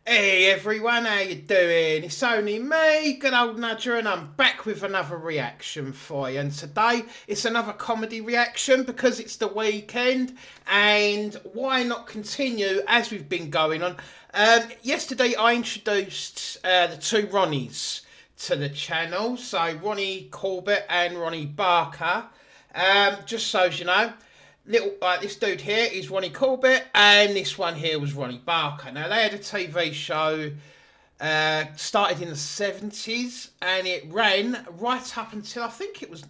Hey everyone, how you doing? It's only me, good old Nudger, and I'm back with another reaction for you. And today it's another comedy reaction because it's the weekend, and why not continue as we've been going on? Yesterday I introduced the two Ronnies to the channel, so Ronnie Corbett and Ronnie Barker. Just so you know, this dude here is Ronnie Corbett, and this one here was Ronnie Barker. Now they had a TV show started in the 70s, and it ran right up until I think it was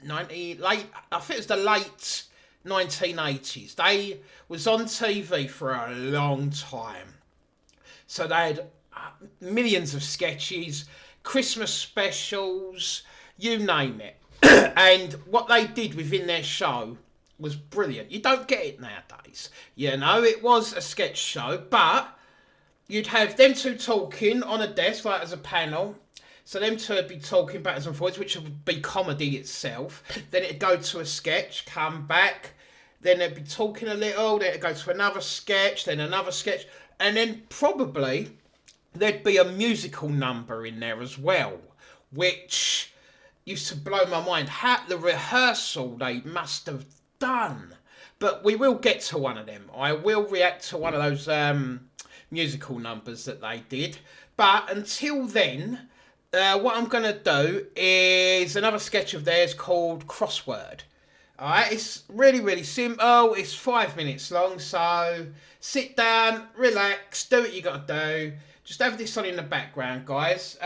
90 late. I think it was the late 1980s. They was on TV for a long time, so they had millions of sketches, Christmas specials, you name it. And what they did within their show was brilliant. You don't get it nowadays. You know, it was a sketch show, but you'd have them two talking on a desk, like as a panel. So them two would be talking backwards and forwards, which would be comedy itself. Then it'd go to a sketch, come back. Then they'd be talking a little. Then it'd go to another sketch, then another sketch. And then probably there'd be a musical number in there as well, which used to blow my mind. How the rehearsal they must have done. But we will get to one of them. I will react to one of those musical numbers that they did. But until then, what I'm going to do is another sketch of theirs called Crossword. Alright, it's really, really simple. It's 5 minutes long, so sit down, relax, do what you got to do. Just have this on in the background, guys.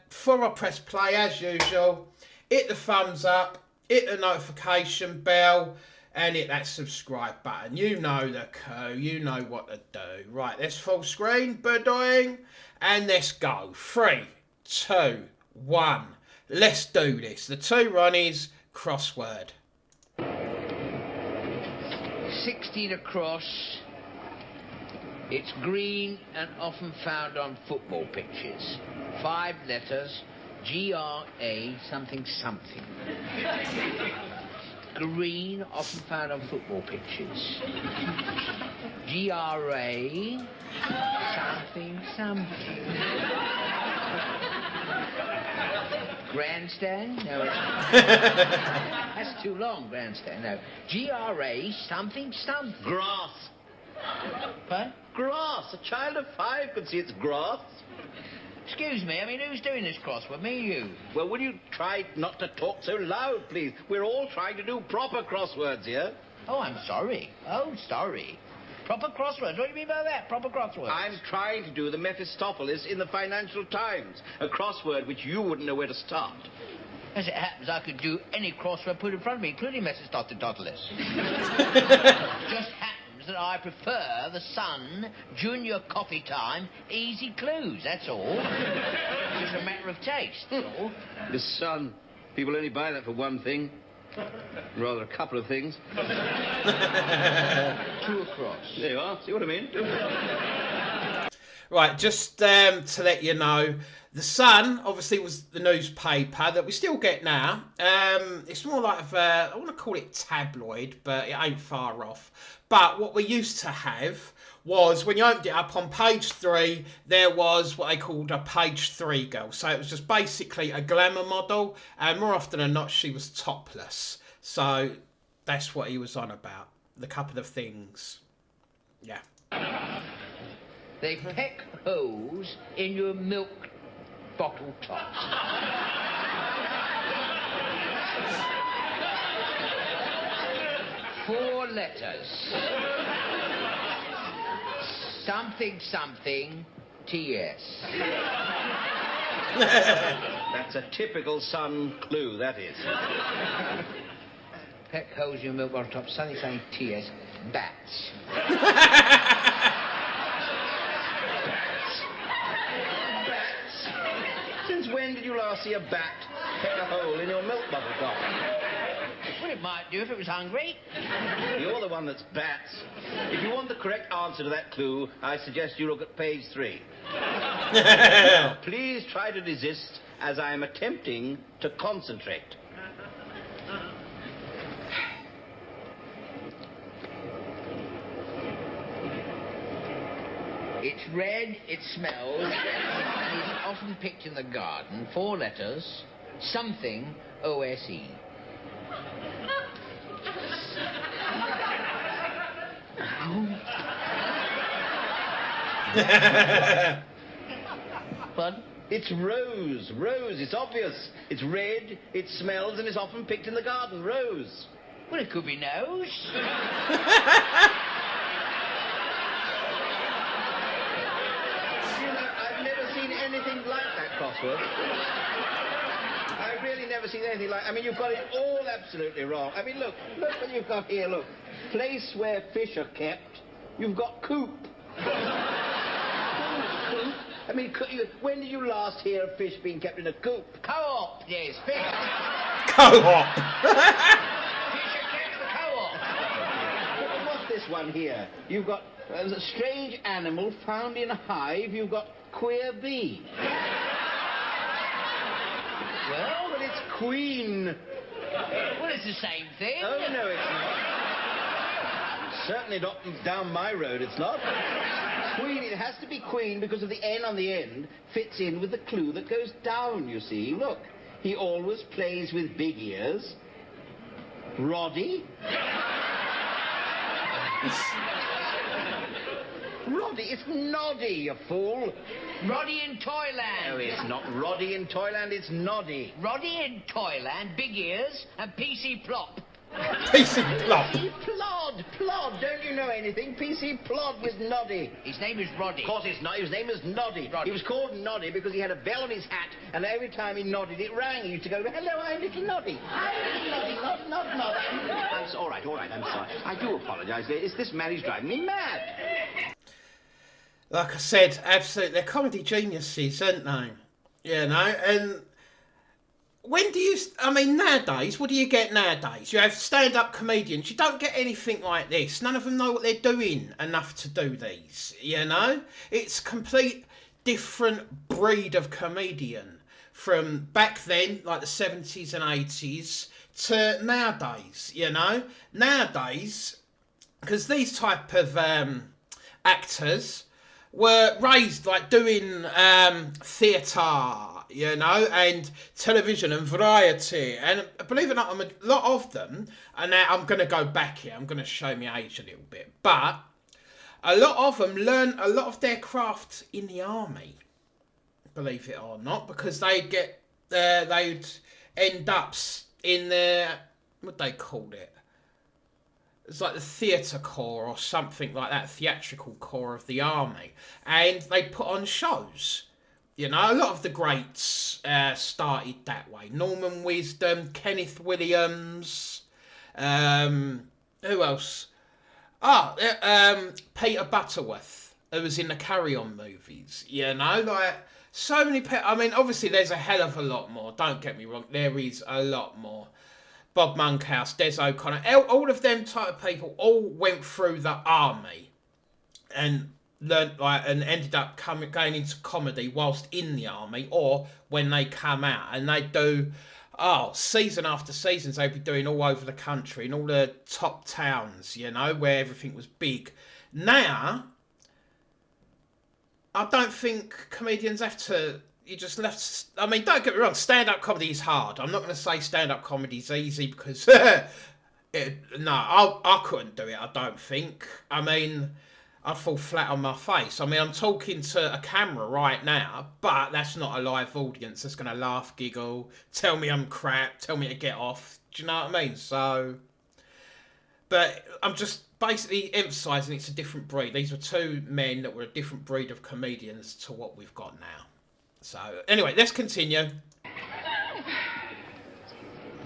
Before I press play, as usual, hit the thumbs up, hit the notification bell, and hit that subscribe button. You know the code, you know what to do. Right, let's full screen, birding, and let's go. 3, 2, 1. Let's do this. The two Ronnies, Crossword. 16 across. It's green and often found on football pitches. 5 letters. G-R-A something something. Green, often found on football pitches. G-R-A something something. Grandstand? No, that's too long, grandstand. No. G-R-A something something. Grass. What? Grass. A child of 5 could see it's grass. Excuse me, I mean, who's doing this crossword? Me or you? Well, will you try not to talk so loud, please? We're all trying to do proper crosswords here. Oh, I'm sorry. Oh, sorry. Proper crosswords? What do you mean by that? Proper crosswords? I'm trying to do the Mephistopheles in the Financial Times, a crossword which you wouldn't know where to start. As it happens, I could do any crossword put in front of me, including Mephistopheles. Just happens that I prefer the Sun, Junior Coffee Time, Easy Clues, that's all. It's just a matter of taste, that's all. The Sun. People only buy that for one thing. Rather, a couple of things. 2 across. There you are. See what I mean? Right, just to let you know, The Sun obviously was the newspaper that we still get now. It's more like I want to call it tabloid, but it ain't far off. But what we used to have was, when you opened it up on page 3, there was what they called a page 3 girl. So it was just basically a glamour model, and more often than not, she was topless. So that's what he was on about. The couple of things. Yeah. They peck holes in your milk bottle tops. Four letters. Something something T.S. That's a typical Sun clue, that is. Peck holes in your milk bottle tops. Something something T.S. Bats. Since when did you last see a bat peck a hole in your milk bottle top? Well, it might do if it was hungry. You're the one that's bats. If you want the correct answer to that clue, I suggest you look at page 3. Now, please try to desist as I am attempting to concentrate. It's red, it smells, and it's often picked in the garden. 4 letters, something, O-S-E. Pardon? It's rose. Rose, it's obvious. It's red, it smells, and it's often picked in the garden. Rose. Well, it could be nose. I've never seen anything like that crossword. I've really never seen anything like... I mean, you've got it all absolutely wrong. I mean, look what you've got here, look. Place where fish are kept, you've got coop. I mean, when did you last hear of fish being kept in a coop? Co-op, yes, fish. Co-op. Fish are kept for co-op. What's this one here? You've got a strange animal found in a hive. You've got queer bee. Well, but it's queen. Well, it's the same thing. Oh, no, it's not. Certainly not down my road, it's not. Queen, it has to be queen because of the N on the end fits in with the clue that goes down, you see. Look, he always plays with big ears. Roddy. Roddy, it's Noddy, you fool. Roddy in Toyland. No, it's not Roddy in Toyland, it's Noddy. Roddy in Toyland, big ears, and PC Plop. PC Plop. PC Plod. Don't you know anything? PC Plod with Noddy. His name is Roddy. Of course it's not. His name is Noddy. Roddy. He was called Noddy because he had a bell on his hat, and every time he nodded, it rang. He used to go, hello, I'm little Noddy. I'm little Noddy, not Nod. All right, I'm sorry. I do apologise. This man is driving me mad. Like I said, absolutely, they're comedy geniuses, aren't they? You know, and when do you... I mean, nowadays, what do you get nowadays? You have stand-up comedians. You don't get anything like this. None of them know what they're doing enough to do these, you know? It's a complete different breed of comedian from back then, like the 70s and 80s, to nowadays, you know? Nowadays, because these type of actors were raised like doing theatre, you know, and television and variety, and believe it or not, a lot of them, and now I'm going to go back here, I'm going to show my age a little bit, but a lot of them learn a lot of their craft in the army, believe it or not, because they'd end up in their, what they called it, it's like the theatre corps or something like that, theatrical corps of the army, and they put on shows. You know, a lot of the greats started that way. Norman Wisdom, Kenneth Williams, who else? Peter Butterworth, who was in the Carry On movies. You know, like so many people. I mean, obviously there's a hell of a lot more. Don't get me wrong, there is a lot more. Bob Monkhouse, Des O'Connor, all of them type of people all went through the army and learned and ended up going into comedy whilst in the army or when they come out, and they do season after seasons they'd be doing all over the country in all the top towns, you know, where everything was big. Now I don't think comedians have to. You just left. I mean, don't get me wrong. Stand-up comedy is hard. I'm not going to say stand-up comedy is easy because no, I couldn't do it. I don't think. I mean, I'd fall flat on my face. I mean, I'm talking to a camera right now, but that's not a live audience that's going to laugh, giggle, tell me I'm crap, tell me to get off. Do you know what I mean? So, but I'm just basically emphasising it's a different breed. These were two men that were a different breed of comedians to what we've got now. So, anyway, let's continue.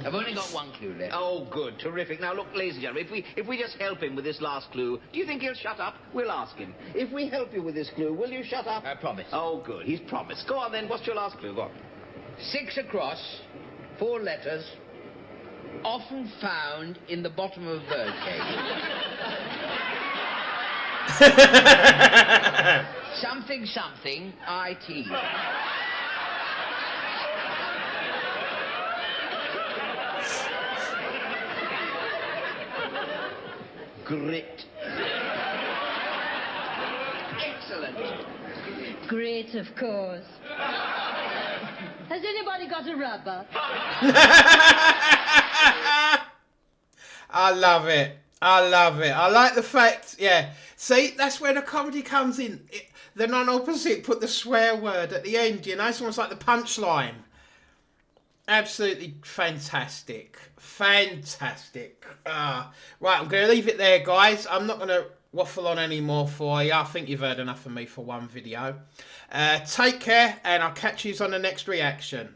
I've only got one clue left. Oh, good. Terrific. Now, look, ladies and gentlemen, if we just help him with this last clue, do you think he'll shut up? We'll ask him. If we help you with this clue, will you shut up? I promise. Oh, good. He's promised. Go on, then. What's your last clue? Go on. 6 across, 4 letters, often found in the bottom of a bird cage. Something, IT. Grit. Excellent. Great, of course. Has anybody got a rubber? I love it. I love it. I like the fact, yeah. See, that's where the comedy comes in. The non-opposite put the swear word at the end, you know? It's almost like the punchline. Absolutely fantastic. Fantastic. Right, I'm going to leave it there, guys. I'm not going to waffle on any more for you. I think you've heard enough of me for one video. Take care, and I'll catch you on the next reaction.